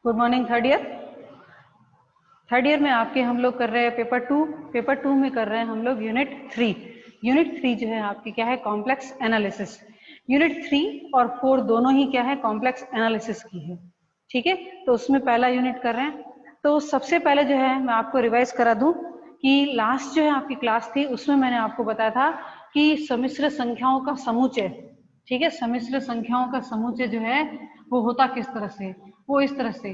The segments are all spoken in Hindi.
Good morning third year. Third year में आपके हम लोग कर रहे हैं पेपर टू में कर रहे हैं हम लोग यूनिट 3। यूनिट 3 जो है आपकी क्या है, कॉम्प्लेक्स एनालिसिस। यूनिट 3 और 4 दोनों ही क्या है, कॉम्प्लेक्स एनालिसिस की है। ठीक है, तो उसमें पहला यूनिट कर रहे हैं। तो सबसे पहले जो है मैं आपको रिवाइज करा दूं कि लास्ट जो है आपकी क्लास थी उसमें मैंने आपको बताया था कि सम्मिश्र संख्याओं का समुच्चय, ठीक है, सम्मिश्र संख्याओं का समुच्चय जो है वो होता किस तरह से, वो इस तरह से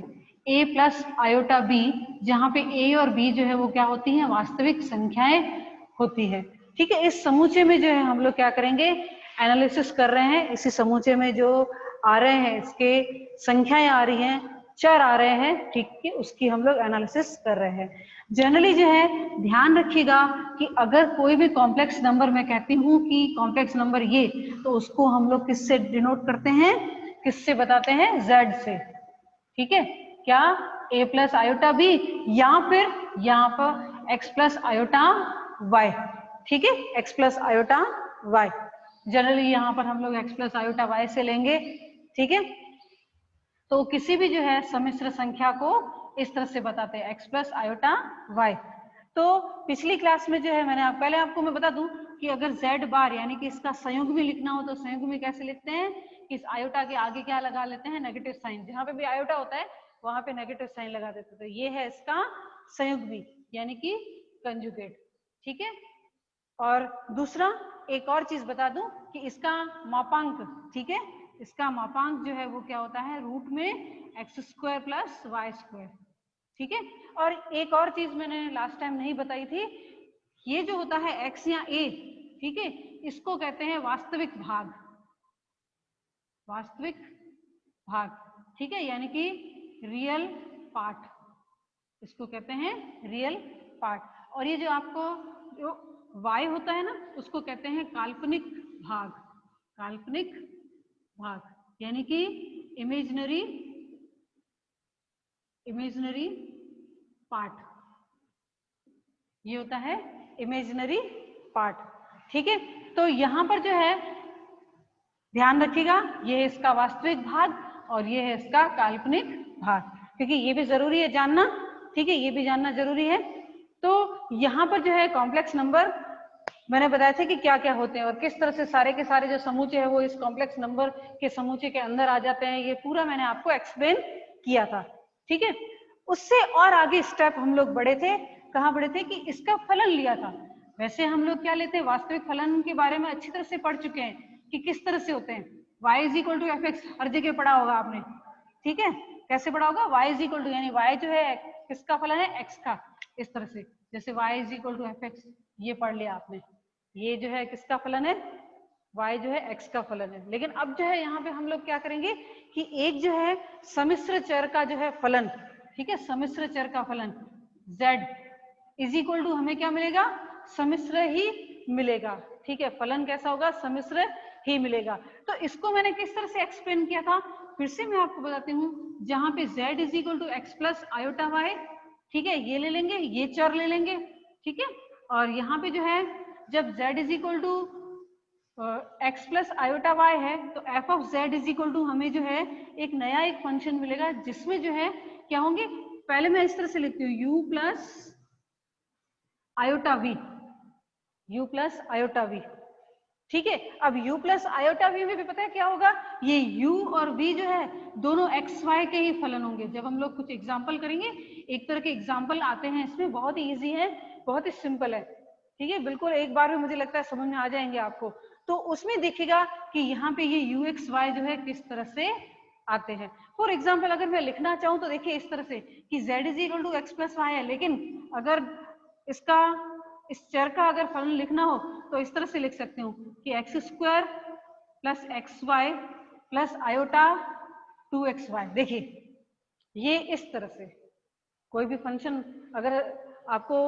a प्लस आयोटा b, जहां पे a और b जो है वो क्या होती हैं, वास्तविक संख्याएं होती है। ठीक है, इस समुच्चय में जो है हम लोग क्या करेंगे, एनालिसिस कर रहे हैं। इसी समुच्चय में जो आ रहे हैं, इसके संख्याएं आ रही हैं, चर आ रहे हैं, ठीक है, उसकी हम लोग एनालिसिस कर रहे हैं। जनरली जो है ध्यान रखिएगा कि अगर कोई भी कॉम्प्लेक्स नंबर मैं कहती हूँ कि कॉम्प्लेक्स नंबर ये, तो उसको हम लोग किससे डिनोट करते हैं, किससे बताते हैं, z से। ठीक है, क्या a प्लस आयोटा b या फिर यहाँ पर x प्लस आयोटा y। ठीक है, x plus iota y, generally यहाँ पर हम लोग x प्लस आयोटा y से लेंगे। ठीक है, तो किसी भी जो है सम्मिश्र संख्या को इस तरह से बताते हैं, x प्लस आयोटा y। तो पिछली क्लास में जो है मैंने पहले आपको मैं बता दूं कि अगर z बार यानी कि इसका संयुग्म भी लिखना हो तो संयुग्म में कैसे लिखते हैं, इस आयोटा के आगे क्या लगा लेते हैं, नेगेटिव साइन। जहां पे भी आयोटा होता है वहां पे नेगेटिव साइन लगा देते हैं। तो ये है इसका संयुग्मी यानी कि कंजुगेट। ठीक है, और दूसरा एक और चीज बता दूं कि इसका मापांक, ठीक है, इसका मापांक जो है वो क्या होता है, रूट में x square plus y square. ठीक है, और एक और चीज मैंने लास्ट टाइम नहीं बताई थी, ये जो होता है एक्स या ए, ठीक है, इसको कहते हैं वास्तविक भाग, वास्तविक भाग। ठीक है, यानी कि रियल पार्ट, इसको कहते हैं रियल पार्ट। और ये जो आपको जो y होता है ना, उसको कहते हैं काल्पनिक भाग, काल्पनिक भाग यानी कि इमेजिनरी, इमेजिनरी पार्ट, ये होता है इमेजिनरी पार्ट। ठीक है, तो यहां पर जो है ध्यान रखिएगा, ये है इसका वास्तविक भाग और ये है इसका काल्पनिक भाग, क्योंकि ये भी जरूरी है जानना। ठीक है, ये भी जानना जरूरी है। तो यहाँ पर जो है कॉम्प्लेक्स नंबर मैंने बताया था कि क्या क्या होते हैं और किस तरह से सारे के सारे जो समूचे हैं वो इस कॉम्प्लेक्स नंबर के समूचे के अंदर आ जाते हैं, ये पूरा मैंने आपको एक्सप्लेन किया था। ठीक है, उससे और आगे स्टेप हम लोग बढ़े थे, कहाँ बढ़े थे कि इसका फलन लिया था। वैसे हम लोग क्या लेते हैं, वास्तविक फलन के बारे में अच्छी तरह से पढ़ चुके हैं कि किस तरह से होते हैं। y is equal to f x हर जगह पढ़ा होगा आपने। ठीक है, कैसे पढ़ा होगा, y इज इक्वल टू यानी y जो है किसका फलन है, x का, इस तरह से जैसे y is equal to f x, ये पढ़ लिया आपने, ये जो है किसका फलन है, y जो है x का फलन है। लेकिन अब जो है यहाँ पे हम लोग क्या करेंगे कि एक जो है सम्मिश्र चर का जो है फलन, ठीक है, सम्मिश्र चर का फलन z इज इक्वल टू हमें क्या मिलेगा, सम्मिश्र ही मिलेगा। ठीक है, फलन कैसा होगा, सम्मिश्र ही मिलेगा। तो इसको मैंने किस तरह से एक्सप्लेन किया था, फिर से मैं आपको बताती हूँ। जहां पे z is equal to x plus iota y, ठीक है, ये ले लेंगे, ये चर ले लेंगे। ठीक है, और यहाँ पे जो है जब z is equal to x plus iota y है तो f of z is equal to हमें जो है एक नया एक फंक्शन मिलेगा जिसमें जो है क्या होंगे, पहले मैं इस तरह से लिखती हूँ u plus iota v, u plus iota v। ठीक है, अब u प्लस आयोटा v में भी पता है क्या होगा, ये u और v जो है दोनों एक्स वाई के ही फलन होंगे। जब हम लोग कुछ एग्जाम्पल करेंगे, एक तरह के एग्जाम्पल आते हैं इसमें, बहुत ही ईजी है, बहुत ही सिंपल है। ठीक है, बिल्कुल एक बार में मुझे लगता है समझ में आ जाएंगे आपको। तो उसमें देखिएगा कि यहाँ पे ये u एक्स वाई जो है किस तरह से आते हैं। फॉर एग्जाम्पल अगर मैं लिखना चाहूँ तो देखिए इस तरह से कि z is equal to x plus y है, लेकिन अगर इसका इस चर का अगर फलन लिखना हो तो इस तरह से लिख सकते हूँ कि x square plus x y plus iota 2xy। देखिए ये इस तरह से कोई भी फंक्शन अगर आपको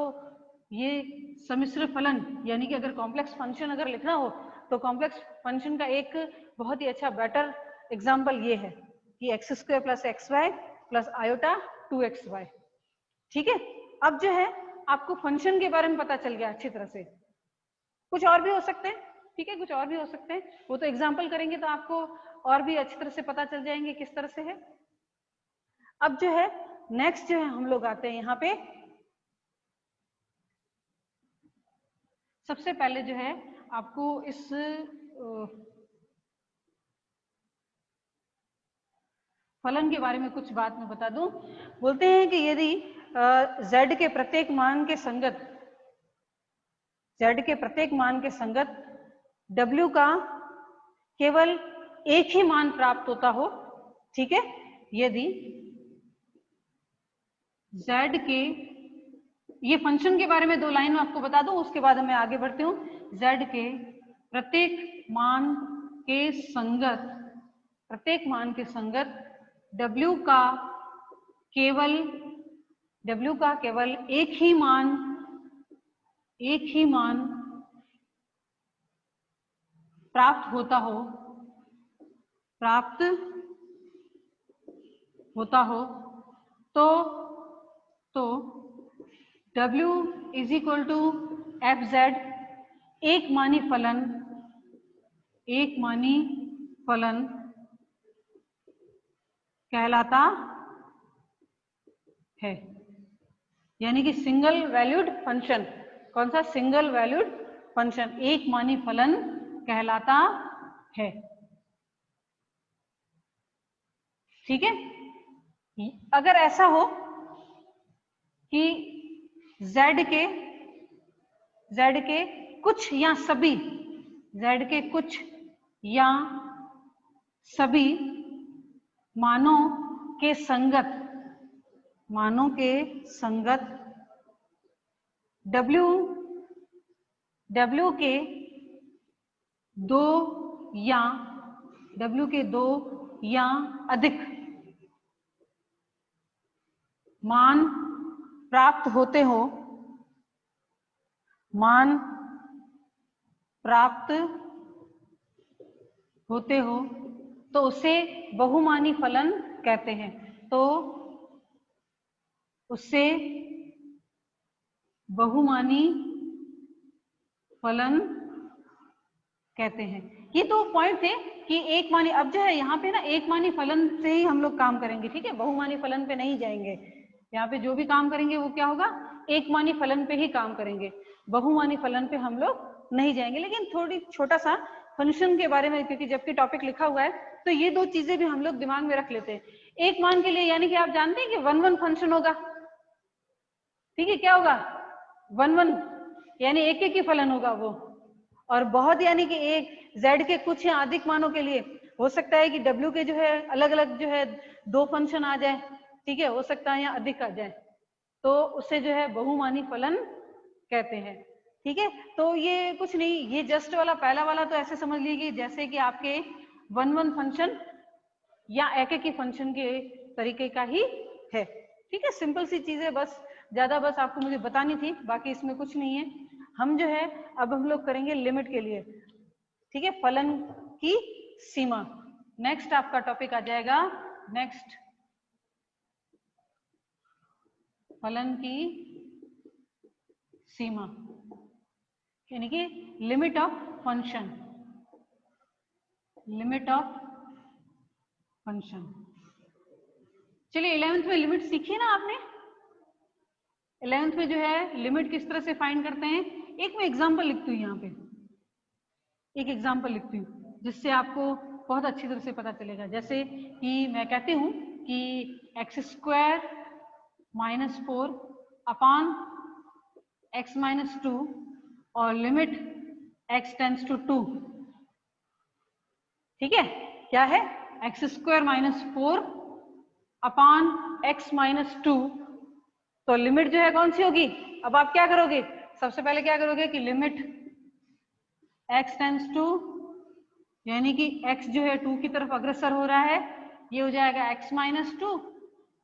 ये सम्मिश्र फलन यानी कि अगर कॉम्प्लेक्स फंक्शन अगर लिखना हो तो कॉम्प्लेक्स फंक्शन का एक बहुत ही अच्छा बेटर एग्जाम्पल ये है कि x square plus x y plus iota 2xy। ठीक है, अब जो है आपको फंक्शन के बारे में पता चल गया अच्छी तरह से। कुछ और भी हो सकते हैं, ठीक है, कुछ और भी हो सकते हैं, वो तो एग्जाम्पल करेंगे तो आपको और भी अच्छी तरह से पता चल जाएंगे किस तरह से है। अब जो है नेक्स्ट जो है हम लोग आते हैं यहाँ पे, सबसे पहले जो है आपको इस फलन के बारे में कुछ बात मैं बता दूं। बोलते हैं कि यदि z के प्रत्येक मान के संगत, z के प्रत्येक मान के संगत w का केवल एक ही मान प्राप्त होता हो, ठीक है, यदि z के, ये फंक्शन के बारे में 2 लाइन में आपको बता दूं, उसके बाद मैं आगे बढ़ती हूँ। z के प्रत्येक मान के संगत, प्रत्येक मान के संगत w का केवल एक ही मान प्राप्त होता हो तो w is equal to fz एक मानी फलन कहलाता है। यानी कि सिंगल वैल्यूड फंक्शन, कौन सा? सिंगल वैल्यूड फंक्शन एक मानी फलन कहलाता है, ठीक है। अगर ऐसा हो कि z के कुछ या सभी, z के कुछ या सभी मानों के संगत w के दो या अधिक मान प्राप्त होते हो तो उसे बहुमानी फलन कहते हैं। तो उससे बहुमानी फलन कहते हैं। ये 2 पॉइंट थे कि एक मानी, अब जो है यहाँ पे ना एक मानी फलन से ही हम लोग काम करेंगे, ठीक है, बहुमानी फलन पे नहीं जाएंगे। यहाँ पे जो भी काम करेंगे वो क्या होगा, एक मानी फलन पे ही काम करेंगे, बहुमानी फलन पे हम लोग नहीं जाएंगे। लेकिन थोड़ी छोटा सा फंक्शन के बारे में, क्योंकि जबकि टॉपिक लिखा हुआ है तो ये 2 चीजें भी हम लोग दिमाग में रख लेते हैं। एक मान के लिए यानी कि आप जानते हैं कि 1-1 फंक्शन होगा, ठीक है, क्या होगा 1-1 यानी एक ही फलन होगा वो। और बहुत यानी कि एक z के कुछ या अधिक मानों के लिए हो सकता है कि w के जो है अलग अलग जो है 2 फंक्शन आ जाए, ठीक है, हो सकता है या अधिक आ जाए, तो उसे जो है बहुमानी फलन कहते हैं, ठीक है। तो ये कुछ नहीं, ये जस्ट वाला पहला वाला तो ऐसे समझ लीजिए जैसे कि आपके 1-1 फंक्शन या एक ही फंक्शन के तरीके का ही है, ठीक है। सिंपल सी चीजें बस, ज्यादा बस आपको मुझे बतानी थी, बाकी इसमें कुछ नहीं है। हम जो है अब हम लोग करेंगे लिमिट के लिए, ठीक है, फलन की सीमा। नेक्स्ट आपका टॉपिक आ जाएगा, नेक्स्ट फलन की सीमा, यानी कि लिमिट ऑफ फंक्शन, चलिए 11th में लिमिट सीखी ना आपने। 11th में जो है लिमिट किस तरह से फाइंड करते हैं, एक मैं एग्जांपल लिखती हूँ, यहाँ पे एक एग्जांपल लिखती हूँ जिससे आपको बहुत अच्छी तरह से पता चलेगा। जैसे कि मैं कहती हूँ कि x² - 4 अपॉन x - 2 और लिमिट x टेंड्स टू 2, ठीक है, क्या है x² - 4 अपॉन x - 2, तो लिमिट जो है कौन सी होगी। अब आप क्या करोगे, सबसे पहले क्या करोगे कि लिमिट x टेंड्स टू, यानी कि x जो है 2 की तरफ अग्रसर हो रहा है, ये हो जाएगा x - 2,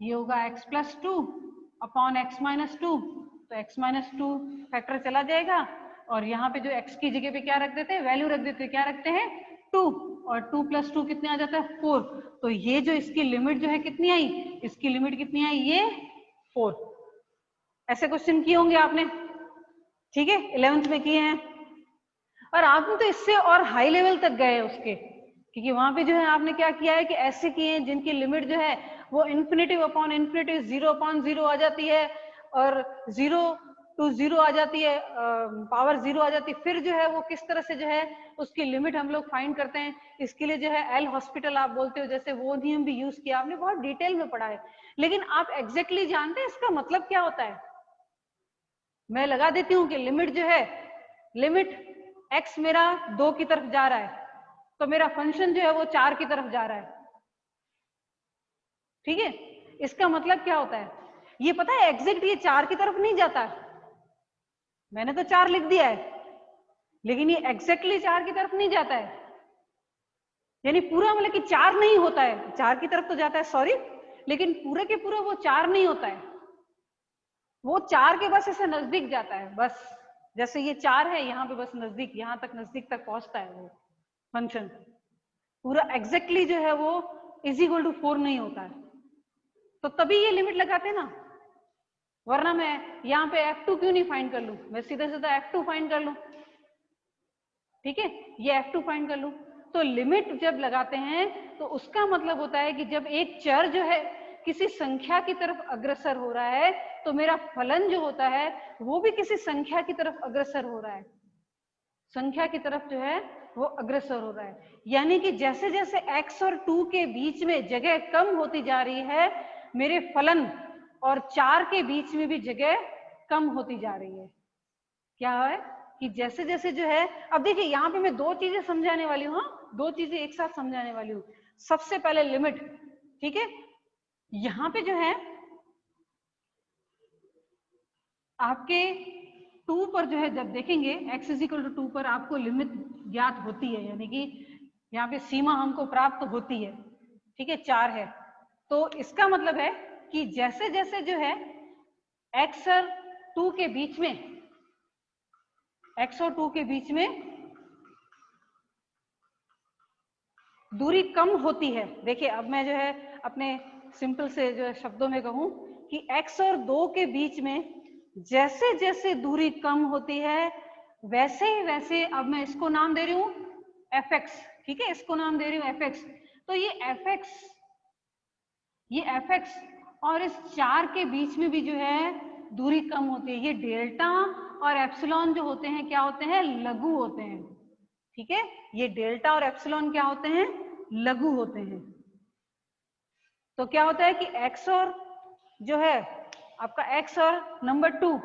ये होगा x + 2 अपॉन x - 2, तो x - 2 फैक्टर चला जाएगा और यहाँ पे जो x की जगह पे क्या रख देते हैं, वैल्यू रख देते हैं, क्या रखते हैं 2, और 2 + 2 कितने आ जाता है 4। तो ये जो इसकी लिमिट जो है कितनी आई, इसकी लिमिट कितनी आई, ये 4। ऐसे क्वेश्चन किए होंगे आपने, ठीक है, 11th में किए हैं। और आपने तो इससे और हाई लेवल तक गए उसके, क्योंकि वहां पे जो है आपने क्या किया है कि ऐसे किए हैं जिनकी लिमिट जो है वो इन्फिनिटी अपॉन इन्फिनिटी 0/0 आ जाती है और 0 to 0 आ जाती है, पावर 0 आ जाती है। फिर जो है वो किस तरह से जो है उसकी लिमिट हम लोग फाइंड करते हैं, इसके लिए जो है एल हॉस्पिटल आप बोलते हो, जैसे वो नियम भी यूज किया आपने, बहुत डिटेल में पढ़ा है। लेकिन आप एग्जैक्टली जानते हैं इसका मतलब क्या होता है? मैं लगा देती हूँ कि लिमिट जो है, लिमिट x मेरा 2 की तरफ जा रहा है तो मेरा फंक्शन जो है वो 4 की तरफ जा रहा है। ठीक है, इसका मतलब क्या होता है? ये पता है एग्जैक्ट ये 4 की तरफ नहीं जाता है, मैंने तो 4 लिख दिया है, लेकिन ये एग्जैक्टली 4 की तरफ नहीं जाता है। यानी पूरा मतलब कि 4 नहीं होता है, 4 की तरफ तो जाता है सॉरी, लेकिन पूरे के पूरा वो 4 नहीं होता है, वो 4 के बस ऐसे नजदीक जाता है, बस जैसे ये 4 है यहाँ पे बस नजदीक, यहाँ तक नजदीक तक पहुंचता है वो फंक्शन, पूरा एग्जैक्टली जो है वो इज इक्वल टू 4 नहीं होता है। तो तभी ये लिमिट लगाते हैं ना, वरना मैं यहाँ पे F2 क्यों नहीं फाइंड कर लूं, मैं सीधा सीधा F2 फाइंड कर लूं। ठीक है, ये F2 फाइंड कर लूं। तो लिमिट जब लगाते हैं तो उसका मतलब होता है कि जब एक चर जो है किसी संख्या की तरफ अग्रसर हो रहा है तो मेरा फलन जो होता है वो भी किसी संख्या की तरफ अग्रसर हो रहा है, संख्या की तरफ जो है वो अग्रसर हो रहा है। यानी कि जैसे जैसे x और 2 के बीच में जगह कम होती जा रही है, मेरे फलन और 4 के बीच में भी जगह कम होती जा रही है। क्या है कि जैसे जैसे जो है, अब देखिए यहाँ पे मैं 2 चीजें समझाने वाली हूँ, हाँ 2 चीजें एक साथ समझाने वाली हूँ। सबसे पहले लिमिट, ठीक है, यहाँ पे जो है आपके 2 पर जो है जब देखेंगे x = 2 पर आपको लिमिट ज्ञात होती है, यानी कि यहाँ पे सीमा हमको प्राप्त होती है। ठीक है, 4 है, तो इसका मतलब है कि जैसे जैसे जो है x और 2 के बीच में, x और 2 के बीच में दूरी कम होती है, देखिए अब मैं जो है अपने सिंपल से जो है शब्दों में कहूं कि x और 2 के बीच में जैसे जैसे दूरी कम होती है वैसे ही वैसे, अब मैं इसको नाम दे रही हूं fx, ठीक है, इसको नाम दे रही हूं fx। तो ये fx और इस 4 के बीच में भी जो है दूरी कम होती है। ये डेल्टा और एप्सिलॉन जो होते हैं क्या होते हैं? लघु होते हैं। ठीक है, ये डेल्टा और एप्सिलॉन क्या होते हैं? लघु होते हैं। तो क्या होता है कि x और जो है आपका x और नंबर 2,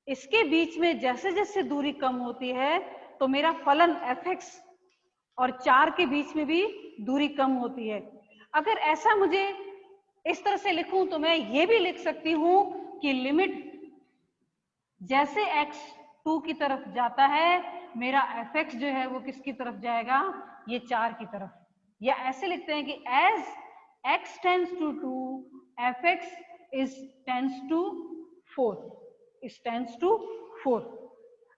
इसके बीच में जैसे जैसे दूरी कम होती है तो मेरा फलन fx और 4 के बीच में भी दूरी कम होती है। अगर ऐसा मुझे इस तरह से लिखूं तो मैं ये भी लिख सकती हूं कि लिमिट जैसे x 2 की तरफ जाता है मेरा fx जो है वो किसकी तरफ जाएगा? ये 4 की तरफ। या ऐसे लिखते हैं कि as x tends to 2 fx is tends to 4, is tends to 4।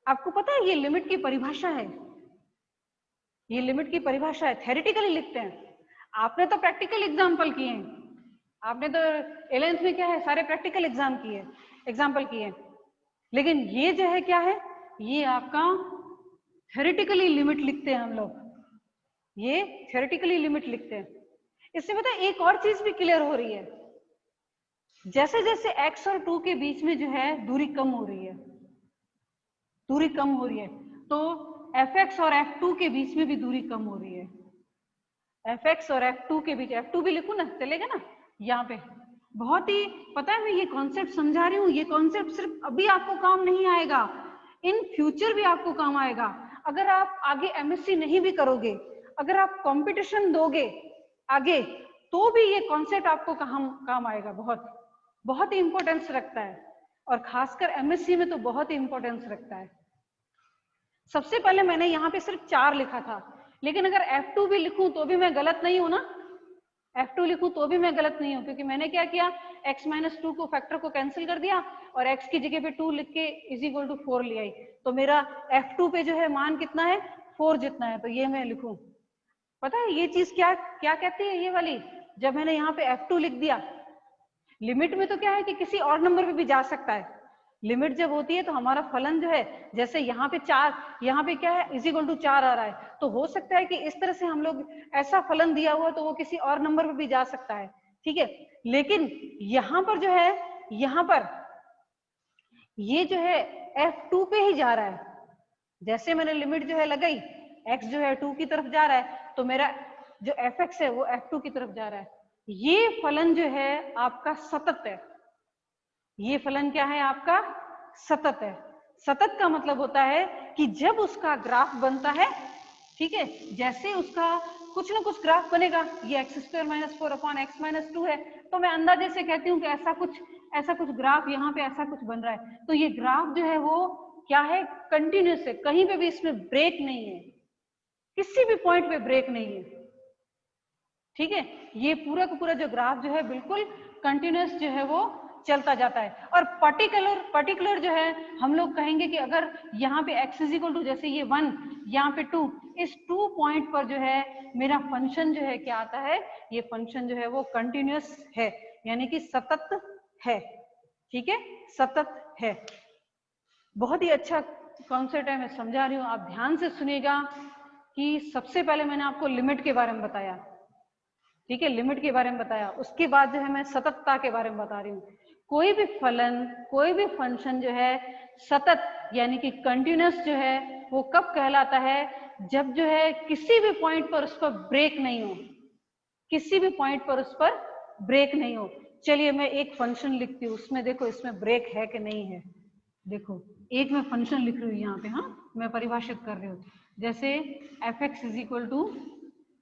आपको पता है ये लिमिट की परिभाषा है, ये लिमिट की परिभाषा है, थ्योरेटिकली लिखते हैं। आपने तो प्रैक्टिकल एग्जाम्पल किए हैं, आपने तो 11th में क्या है सारे प्रैक्टिकल एग्जाम किए, एग्जाम्पल किए, लेकिन ये जो है क्या है, ये आपका थ्योरेटिकली लिमिट लिखते हैं हम लोग, ये थ्योरेटिकली लिमिट लिखते हैं। इससे पता है एक और चीज भी क्लियर हो रही है, जैसे जैसे x और 2 के बीच में जो है दूरी कम हो रही है, दूरी कम हो रही है, तो fx और f2 के बीच में भी दूरी कम हो रही है। fx और f2 के बीच, f2 भी लिखूं ना, चलेगा ना? यहाँ पे बहुत ही पता है, मैं ये कॉन्सेप्ट समझा रही हूँ, ये कॉन्सेप्ट सिर्फ अभी आपको काम नहीं आएगा, इन फ्यूचर भी आपको काम आएगा। अगर आप आगे एमएससी नहीं भी करोगे, अगर आप कंपटीशन दोगे आगे, तो भी ये कॉन्सेप्ट आपको काम आएगा, बहुत बहुत ही इंपॉर्टेंस रखता है, और खासकर एमएससी में तो बहुत ही इंपॉर्टेंस रखता है। सबसे पहले मैंने यहाँ पे सिर्फ 4 लिखा था, लेकिन अगर F2 भी लिखूं तो भी मैं गलत नहीं हूं ना, F2 लिखूं तो भी मैं गलत नहीं हूं, क्योंकि मैंने क्या किया, x-2 को फैक्टर को कैंसिल कर दिया और x की जगह पे 2 लिख के = 4 ले आई, तो मेरा F2 पे जो है मान कितना है? 4 जितना है, तो ये मैं लिखूं। पता है ये चीज क्या क्या कहती है ये वाली, जब मैंने यहाँ पे F2 लिख दिया, लिमिट में तो क्या है कि किसी और नंबर पे भी जा सकता है, लिमिट जब होती है तो हमारा फलन जो है, जैसे यहाँ पे 4, यहाँ पे क्या है इज इक्वल टू 4 आ रहा है, तो हो सकता है कि इस तरह से हम लोग ऐसा फलन दिया हुआ तो वो किसी और नंबर पे भी जा सकता है, ठीक है। लेकिन यहाँ पर जो है, यहाँ पर ये जो है f2 पे ही जा रहा है। जैसे मैंने लिमिट जो है लगाई, x जो है 2 की तरफ जा रहा है, तो मेरा जो fx है वो f2 की तरफ जा रहा है। ये फलन जो है आपका सतत है। ये फलन क्या है आपका? सतत है। सतत का मतलब होता है कि जब उसका ग्राफ बनता है, ठीक है, जैसे उसका कुछ ना कुछ ग्राफ बनेगा, ये x² - 4 अपॉन x - 2 है, तो मैं अंदाजे से कहती हूँ कि ऐसा कुछ ग्राफ यहाँ पे ऐसा कुछ बन रहा है। तो ये ग्राफ जो है वो क्या है? कंटिन्यूस है, कहीं पे भी इसमें ब्रेक नहीं है, किसी भी पॉइंट पे ब्रेक नहीं है, ठीक है। ये पूरा का पूरा जो ग्राफ जो है बिल्कुल कंटिन्यूस जो है वो चलता जाता है। और पर्टिकुलर जो है हम लोग कहेंगे कि अगर यहाँ पे x इज इक्वल टू, जैसे ये 1, यहाँ पे 2, इस 2 पॉइंट पर जो है मेरा फंक्शन जो है क्या आता है? ये फंक्शन जो है वो कंटिन्यूस है, यानी कि सतत है, ठीक है, सतत है। बहुत ही अच्छा कॉन्सेप्ट है, मैं समझा रही हूँ, आप ध्यान से सुनिएगा कि सबसे पहले मैंने आपको लिमिट के बारे में बताया, ठीक है, लिमिट के बारे में बताया, उसके बाद जो है मैं सततता के बारे में बता रही हूँ। कोई भी फलन, कोई भी फंक्शन जो है सतत यानी कि कंटिन्यूस जो है वो कब कहलाता है? जब जो है किसी भी पॉइंट पर उस पर ब्रेक नहीं हो, किसी भी पॉइंट पर उस पर ब्रेक नहीं हो। चलिए मैं एक फंक्शन लिखती हूँ, उसमें देखो इसमें ब्रेक है कि नहीं है। देखो एक मैं फंक्शन लिख रही हूँ यहाँ पे, हाँ मैं परिभाषित कर रही हूँ, जैसे f(x) इज इक्वल टू,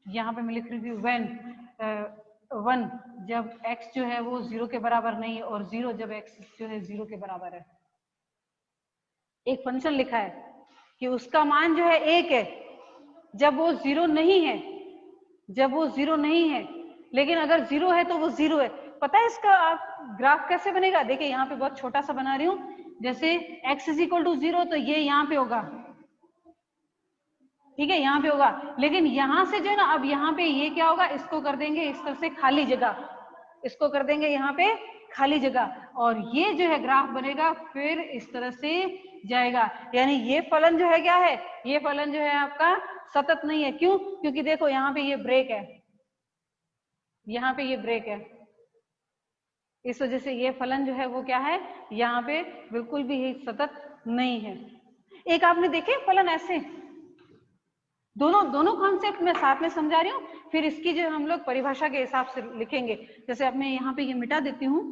यहाँ पे मैं लिख रही हूँ when 1 जब x जो है वो 0 के बराबर नहीं है और 0 जब x जो है 0 के बराबर है। एक फंक्शन लिखा है कि उसका मान जो है 1 है जब वो 0 नहीं है, जब वो 0 नहीं है, लेकिन अगर 0 है तो वो 0 है। पता है इसका आप ग्राफ कैसे बनेगा? देखिए यहाँ पे बहुत छोटा सा बना रही हूँ, जैसे x इज इक्वल टू 0 तो ये यहाँ पे होगा, ठीक है, यहाँ पे होगा, लेकिन यहाँ से जो है ना, अब यहाँ पे ये क्या होगा? इसको कर देंगे इस तरह से खाली जगह, इसको कर देंगे यहाँ पे खाली जगह, और ये जो है ग्राफ बनेगा फिर इस तरह से जाएगा। यानी ये फलन जो है क्या है? ये फलन जो है आपका सतत नहीं है। क्यों? क्योंकि देखो यहाँ पे ये ब्रेक है, यहाँ पे ये ब्रेक है, इस वजह से ये फलन जो है वो क्या है? यहाँ पे बिल्कुल भी सतत नहीं है। एक आपने देखे फलन ऐसे, दोनों कॉन्सेप्ट मैं साथ में समझा रही हूँ, फिर इसकी जो हम लोग परिभाषा के हिसाब से लिखेंगे। जैसे अब मैं यहाँ पे ये मिटा देती हूँ,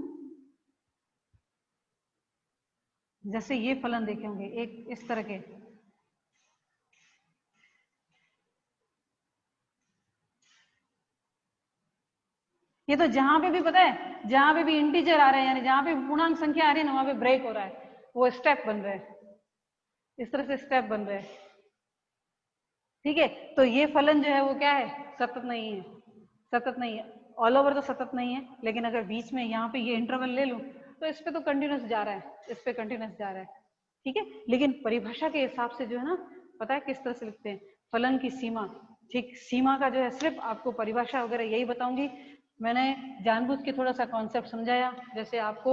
जैसे ये फलन देखे होंगे एक इस तरह के, ये तो जहां पे भी पता है, जहां पे भी इंटीजर आ रहे हैं, यानी जहां पे पूर्णांक संख्या आ रही है ना, वहां पे ब्रेक हो रहा है, वो स्टेप बन रहे हैं, इस तरह से स्टेप बन रहे हैं, ठीक है। तो ये फलन जो है वो क्या है? सतत नहीं है, सतत नहीं है, ऑल ओवर तो सतत नहीं है, लेकिन अगर बीच में यहाँ पे ये इंटरवल ले लूं तो इस पे तो कंटिन्यूस जा रहा है, इस पे कंटिन्यूस जा रहा है, ठीक है। लेकिन परिभाषा के हिसाब से जो है ना, पता है किस तरह से लिखते हैं? फलन की सीमा, ठीक, सीमा का जो है सिर्फ आपको परिभाषा वगैरह यही बताऊंगी। मैंने जानबूझ के थोड़ा सा कॉन्सेप्ट समझाया, जैसे आपको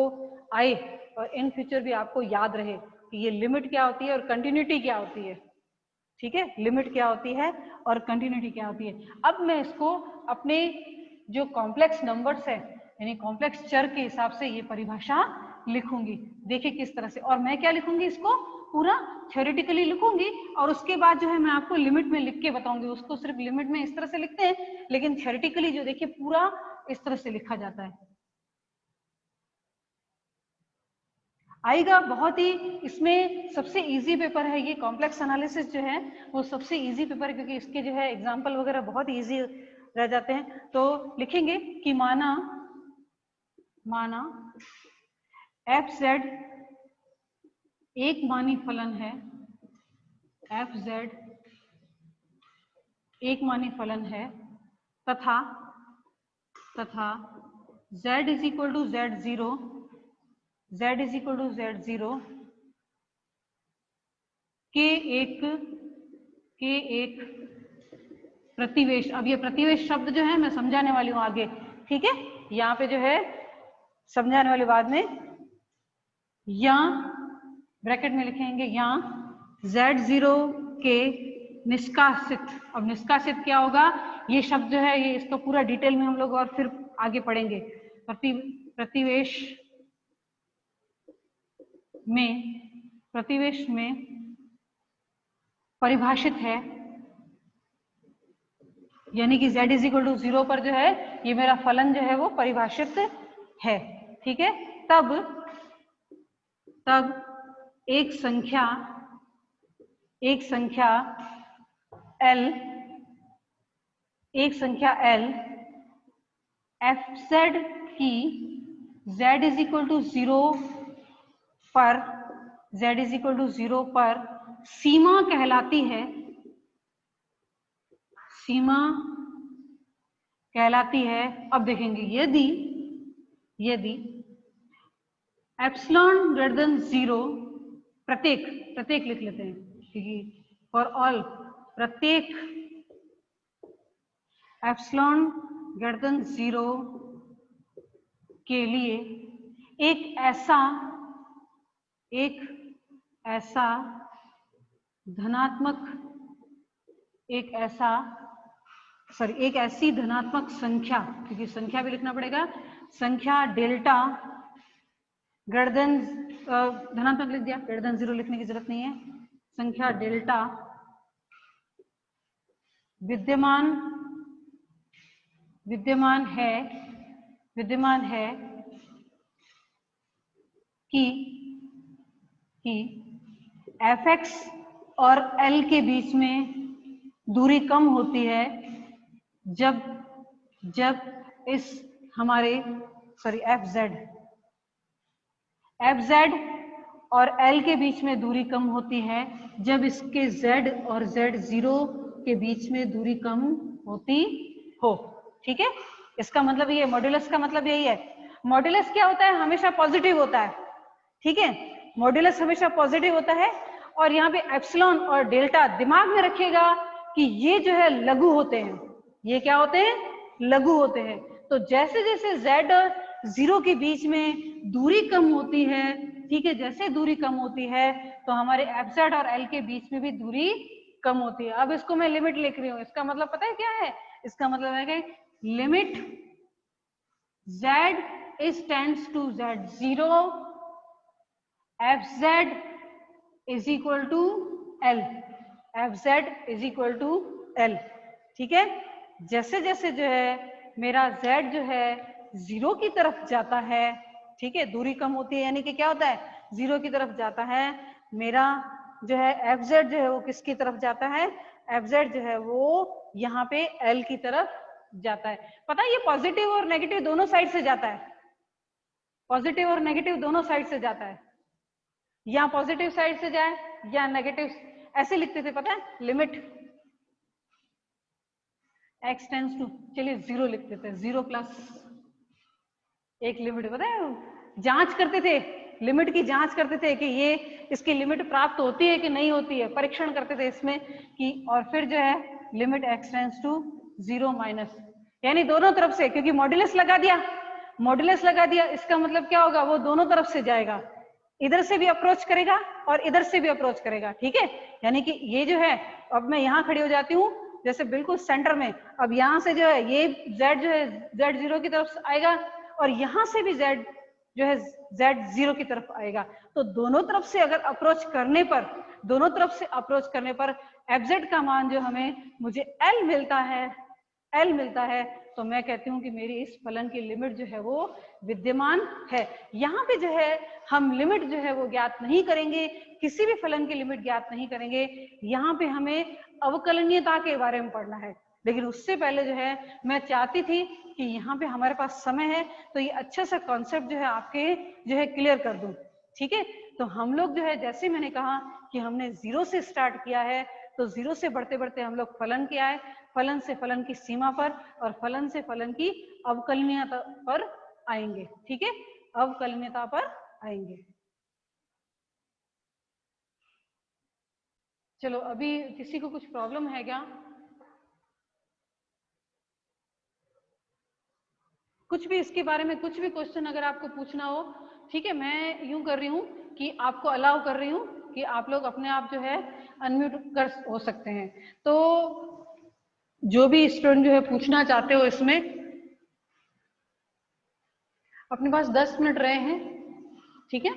आए और इन फ्यूचर भी आपको याद रहे कि ये लिमिट क्या होती है और कंटिन्यूटी क्या होती है, ठीक है, लिमिट क्या होती है और कंटिन्यूटी क्या होती है। अब मैं इसको अपने जो कॉम्प्लेक्स नंबर्स है, यानी कॉम्प्लेक्स चर के हिसाब से ये परिभाषा लिखूंगी। देखिए किस तरह से, और मैं क्या लिखूंगी? इसको पूरा थ्योरेटिकली लिखूंगी, और उसके बाद जो है मैं आपको लिमिट में लिख के बताऊंगी। उसको सिर्फ लिमिट में इस तरह से लिखते हैं, लेकिन थ्योरेटिकली जो देखिए पूरा इस तरह से लिखा जाता है। आएगा बहुत ही, इसमें सबसे इजी पेपर है ये कॉम्प्लेक्स एनालिसिस जो है वो सबसे इजी पेपर है, क्योंकि इसके जो है एग्जाम्पल वगैरह बहुत इजी रह जाते हैं। तो लिखेंगे कि माना fz एक मानी फलन है, fz एक मानी फलन है, तथा z is equal to z0, z is equal to z0 के एक प्रतिवेश। अब ये प्रतिवेश शब्द जो है मैं समझाने वाली हूं आगे, ठीक है, यहाँ पे जो है समझाने वाली बाद में, या ब्रैकेट में लिखेंगे यहाँ Z0 के निष्कासित। अब निष्कासित क्या होगा, ये शब्द जो है ये इसका पूरा डिटेल में हम लोग और फिर आगे पढ़ेंगे। प्रतिवेश में परिभाषित है, यानी कि z इज इक्वल टू 0 पर जो है ये मेरा फलन जो है वो परिभाषित है। ठीक है, तब एक संख्या L fz की z इज इक्वल टू 0 पर सीमा कहलाती है। अब देखेंगे यदि एप्सिलॉन ग्रेटर देन 0, प्रत्येक लिख लेते हैं क्योंकि फॉर ऑल, प्रत्येक एप्सिलॉन ग्रेटर देन 0 के लिए एक ऐसी धनात्मक संख्या, क्योंकि संख्या भी लिखना पड़ेगा, संख्या डेल्टा ग्रेटर देन, धनात्मक लिख दिया, ग्रेटर देन 0 लिखने की जरूरत नहीं है, संख्या डेल्टा विद्यमान है कि fx और l के बीच में दूरी कम होती है जब इस हमारे fz और l के बीच में दूरी कम होती है जब इसके z और z0 के बीच में दूरी कम होती हो। ठीक है, इसका मतलब ये, मॉड्यूलस का मतलब यही है। मॉड्यूलस क्या होता है, हमेशा पॉजिटिव होता है। ठीक है, मॉड्यूलस हमेशा पॉजिटिव होता है। और यहाँ पे एप्सिलॉन और डेल्टा दिमाग में रखिएगा कि ये जो है लघु होते हैं। ये क्या होते हैं, लघु होते हैं। तो जैसे जैसे z और 0 के बीच में दूरी कम होती है, ठीक है, जैसे दूरी कम होती है तो हमारे fz और l के बीच में भी दूरी कम होती है। अब इसको मैं लिमिट लिख रही हूँ, इसका मतलब पता है क्या है, इसका मतलब है कि limit z is tends to z0 fz is equal to l, ठीक है। जैसे जैसे जो है मेरा z जो है 0 की तरफ जाता है, ठीक है, दूरी कम होती है, यानी कि क्या होता है, 0 की तरफ जाता है, मेरा जो है fz जो है वो किसकी तरफ जाता है, fz जो है वो यहाँ पे l की तरफ जाता है। पता है ये पॉजिटिव और नेगेटिव दोनों साइड से जाता है, पॉजिटिव और नेगेटिव दोनों साइड से जाता है। या पॉजिटिव साइड से जाए या नेगेटिव, ऐसे लिखते थे पता है, लिमिट x टेंड्स टू, चलिए 0 लिख देते हैं, 0 प्लस एक लिमिट, पता है जांच करते थे, लिमिट की जांच करते थे कि ये इसकी लिमिट प्राप्त होती है कि नहीं होती है, परीक्षण करते थे इसमें कि, और फिर जो है limit x tends to 0 minus, यानी दोनों तरफ से, क्योंकि मॉड्यूलस लगा दिया, इसका मतलब क्या होगा, वो दोनों तरफ से जाएगा, इधर से भी अप्रोच करेगा और इधर से भी अप्रोच करेगा। ठीक है, यानी कि ये जो है, अब मैं यहाँ खड़ी हो जाती हूँ जैसे बिल्कुल सेंटर में, अब यहाँ से जो है ये z जो है z0 की तरफ आएगा और यहाँ से भी z जो है z0 की तरफ आएगा। तो दोनों तरफ से अगर अप्रोच करने पर fz का मान जो हमें मुझे l मिलता है, तो मैं कहती हूँ कि मेरी इस फलन की लिमिट जो है वो विद्यमान है। यहाँ पे जो है हम लिमिट जो है वो ज्ञात नहीं करेंगे, किसी भी फलन की लिमिट ज्ञात नहीं करेंगे, यहाँ पे हमें अवकलनीयता के बारे में पढ़ना है। लेकिन उससे पहले जो है मैं चाहती थी कि यहाँ पे हमारे पास समय है तो ये अच्छा सा कॉन्सेप्ट जो है आपके जो है क्लियर कर दूं। ठीक है, तो हम लोग जो है, जैसे मैंने कहा कि हमने 0 से स्टार्ट किया है, तो 0 से बढ़ते बढ़ते हम लोग फलन के आए, फलन से फलन की सीमा पर, और फलन से फलन की अवकलनीयता पर आएंगे। ठीक है, अवकलनीयता पर आएंगे। चलो, अभी किसी को कुछ प्रॉब्लम है क्या? कुछ भी इसके बारे में कुछ भी क्वेश्चन अगर आपको पूछना हो ठीक है, मैं यूं कर रही हूँ कि आपको अलाउ कर रही हूँ कि आप लोग अपने आप जो है अनम्यूट कर हो सकते हैं। तो जो भी स्टूडेंट जो है पूछना चाहते हो इसमें, अपने पास 10 मिनट रहे हैं, ठीक है।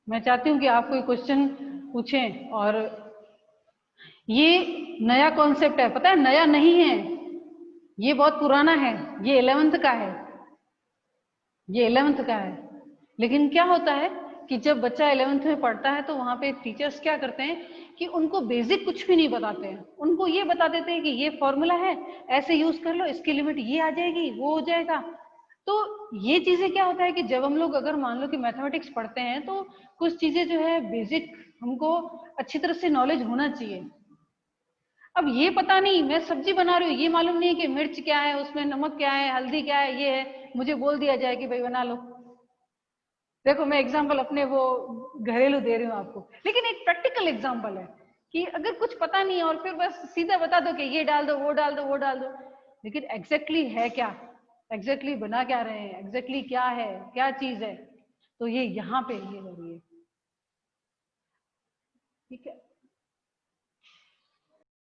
मैं चाहती हूँ कि आप कोई क्वेश्चन पूछें। और ये नया कॉन्सेप्ट है, पता है, नया नहीं है, ये बहुत पुराना है, ये 11th का है, ये 11th का है। लेकिन क्या होता है कि जब बच्चा 11th में पढ़ता है तो वहां पे टीचर्स क्या करते हैं कि उनको बेसिक कुछ भी नहीं बताते हैं, उनको ये बता देते हैं कि ये फॉर्मूला है, ऐसे यूज कर लो, इसकी लिमिट ये आ जाएगी, वो हो जाएगा। तो ये चीजें क्या होता है कि जब हम लोग अगर मान लो कि मैथमेटिक्स पढ़ते हैं तो कुछ चीजें जो है बेसिक हमको अच्छी तरह से नॉलेज होना चाहिए। अब ये पता नहीं, मैं सब्जी बना रही हूँ, ये मालूम नहीं है कि मिर्च क्या है, उसमें नमक क्या है, हल्दी क्या है, ये है, मुझे बोल दिया जाए कि भाई बना लो। देखो मैं एग्जांपल अपने वो घरेलू दे रही हूँ आपको, लेकिन एक प्रैक्टिकल एग्जांपल है कि अगर कुछ पता नहीं है और फिर बस सीधा बता दो कि ये डाल दो, वो डाल दो, वो डाल दो, लेकिन एग्जैक्टली है क्या, एग्जैक्टली बना क्या रहे हैं, एग्जैक्टली क्या है, क्या चीज है, तो ये यहाँ पे ये हो रही है, ठीक है।